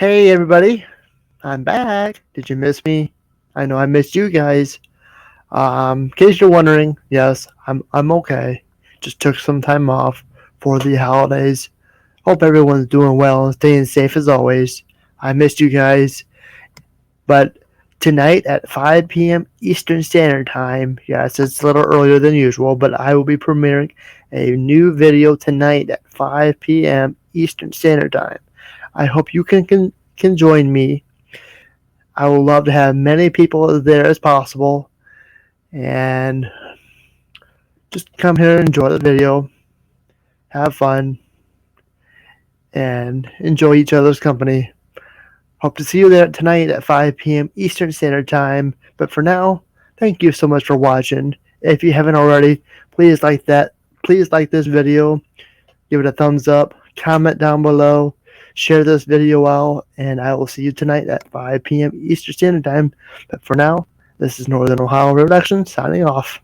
Hey everybody, I'm back. Did you miss me? I know I missed you guys. In case you're wondering, yes, I'm okay. Just took some time off for the holidays. Hope everyone's doing well and staying safe as always. I missed you guys, but tonight at 5 p.m. Eastern Standard Time, yes, it's a little earlier than usual, but I will be premiering a new video tonight at 5 p.m. Eastern Standard Time. I hope you can join me. I would love to have many people there as possible, and just come here and enjoy the video, have fun, and enjoy each other's company. Hope to see you there tonight at 5 p.m. Eastern Standard Time. But for now, thank you so much for watching. If you haven't already, please like this video, give it a thumbs up, comment down below, share this video out, and I will see you tonight at 5 p.m. Eastern Standard Time. But for now, this is Northern Ohio Road Action signing off.